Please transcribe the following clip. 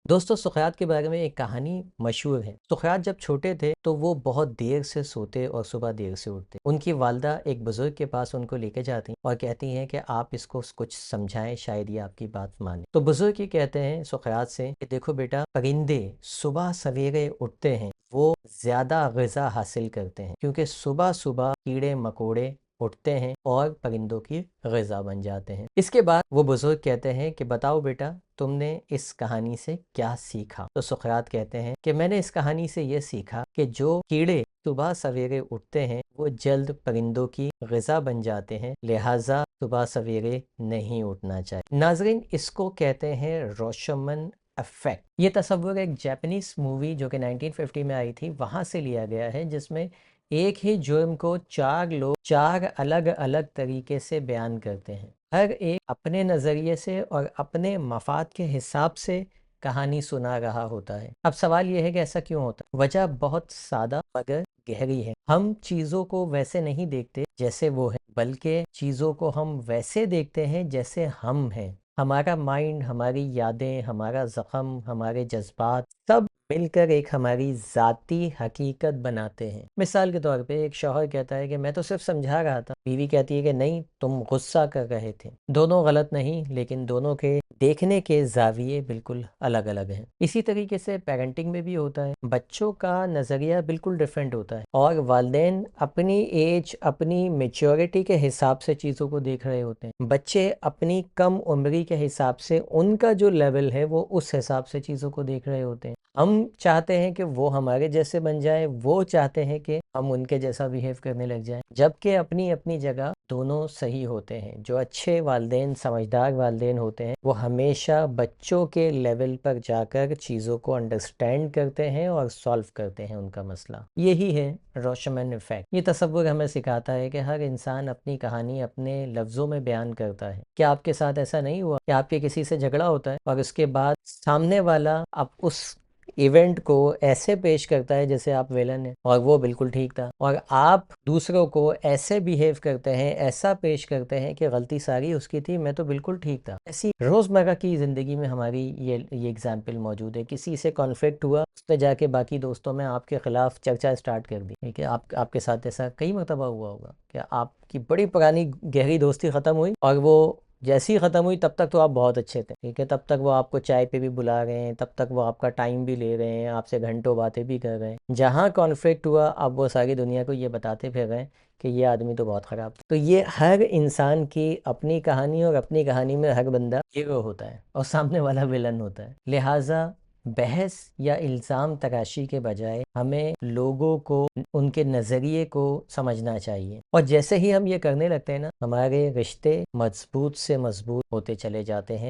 دوستوں سقراط کے بارے میں ایک کہانی مشہور ہے۔ سقراط جب چھوٹے تھے تو وہ بہت دیر سے سوتے اور صبح دیر سے اٹھتے۔ ان کی والدہ ایک بزرگ کے پاس ان کو لے کے جاتی اور کہتی ہیں کہ آپ اس کو کچھ سمجھائیں، شاید یہ آپ کی بات مانے۔ تو بزرگ ہی کہتے ہیں سقراط سے کہ دیکھو بیٹا، پرندے صبح سویرے اٹھتے ہیں، وہ زیادہ غذا حاصل کرتے ہیں کیونکہ صبح صبح کیڑے مکوڑے اٹھتے ہیں اور پرندوں کی غذا بن جاتے ہیں۔ اس کے بعد وہ بزرگ کہتے ہیں کہ بتاؤ بیٹا، تم نے اس کہانی سے کیا سیکھا؟ تو سقراط کہتے ہیں کہ میں نے اس کہانی سے یہ سیکھا کہ جو کیڑے صبح سویرے اٹھتے ہیں وہ جلد پرندوں کی غذا بن جاتے ہیں، لہٰذا صبح سویرے نہیں اٹھنا چاہیے۔ ناظرین، اس کو کہتے ہیں روشمن افیکٹ۔ یہ تصور ایک جاپنیز مووی جو کہ 1950 میں آئی تھی وہاں سے لیا گیا ہے، جس میں ایک ہی جرم کو چار لوگ چار الگ الگ طریقے سے بیان کرتے ہیں، ہر ایک اپنے نظریے سے اور اپنے مفاد کے حساب سے کہانی سنا رہا ہوتا ہے۔ اب سوال یہ ہے کہ ایسا کیوں ہوتا ہے؟ وجہ بہت سادہ مگر گہری ہے۔ ہم چیزوں کو ویسے نہیں دیکھتے جیسے وہ ہیں، بلکہ چیزوں کو ہم ویسے دیکھتے ہیں جیسے ہم ہیں۔ ہمارا مائنڈ، ہماری یادیں، ہمارا زخم، ہمارے جذبات سب مل کر ایک ہماری ذاتی حقیقت بناتے ہیں۔ مثال کے طور پہ ایک شوہر کہتا ہے کہ میں تو صرف سمجھا رہا تھا، بیوی کہتی ہے کہ نہیں، تم غصہ کر رہے تھے۔ دونوں غلط نہیں، لیکن دونوں کے دیکھنے کے زاویے بالکل الگ الگ ہیں۔ اسی طریقے سے پیرنٹنگ میں بھی ہوتا ہے، بچوں کا نظریہ بالکل ڈیفرنٹ ہوتا ہے اور والدین اپنی ایج، اپنی میچورٹی کے حساب سے چیزوں کو دیکھ رہے ہوتے ہیں۔ بچے اپنی کم عمری کے حساب سے، ان کا جو لیول ہے وہ اس حساب سے چیزوں کو دیکھ رہے ہوتے ہیں۔ ہم چاہتے ہیں کہ وہ ہمارے جیسے بن جائیں، وہ چاہتے ہیں کہ ہم ان کے جیسا بیہیو کرنے لگ جائیں، جبکہ اپنی اپنی جگہ دونوں صحیح ہوتے ہیں۔ جو اچھے والدین، سمجھدار والدین ہوتے ہیں، وہ ہمیشہ بچوں کے لیول پر جا کر چیزوں کو انڈرسٹینڈ کرتے ہیں اور سالو کرتے ہیں ان کا مسئلہ۔ یہی ہے روشمن ایفیکٹ۔ یہ تصور ہمیں سکھاتا ہے کہ ہر انسان اپنی کہانی اپنے لفظوں میں بیان کرتا ہے۔ کیا آپ کے ساتھ ایسا نہیں ہوا کہ آپ کے کسی سے جھگڑا ہوتا ہے اور اس کے بعد سامنے والا اب اس ایونٹ کو ایسے پیش کرتا ہے جیسے آپ ویلن ہیں اور وہ بالکل ٹھیک تھا، اور آپ دوسروں کو ایسے بیہیو کرتے ہیں، ایسا پیش کرتے ہیں کہ غلطی ساری اس کی تھی، میں تو بالکل ٹھیک تھا۔ ایسی روزمرہ کی زندگی میں ہماری یہ ایگزامپل موجود ہے۔ کسی سے کانفلکٹ ہوا، اس نے جا کے باقی دوستوں میں آپ کے خلاف چرچا سٹارٹ کر دی۔ ٹھیک ہے، آپ کے ساتھ ایسا کئی مرتبہ ہوا ہوگا کہ آپ کی بڑی پرانی گہری دوستی ختم ہوئی اور وہ جیسی ختم ہوئی تب تک تو آپ بہت اچھے تھے، ٹھیک ہے، تب تک وہ آپ کو چائے پہ بھی بلا رہے ہیں، تب تک وہ آپ کا ٹائم بھی لے رہے ہیں، آپ سے گھنٹوں باتیں بھی کر رہے ہیں۔ جہاں کانفلکٹ ہوا اب وہ ساری دنیا کو یہ بتاتے پھر رہے ہیں کہ یہ آدمی تو بہت خراب تھا۔ تو یہ ہر انسان کی اپنی کہانی، اور اپنی کہانی میں ہر بندہ ہیرو ہوتا ہے اور سامنے والا ویلن ہوتا ہے۔ لہٰذا بحث یا الزام تراشی کے بجائے ہمیں لوگوں کو ان کے نظریے کو سمجھنا چاہیے، اور جیسے ہی ہم یہ کرنے لگتے ہیں نا، ہمارے رشتے مضبوط سے مضبوط ہوتے چلے جاتے ہیں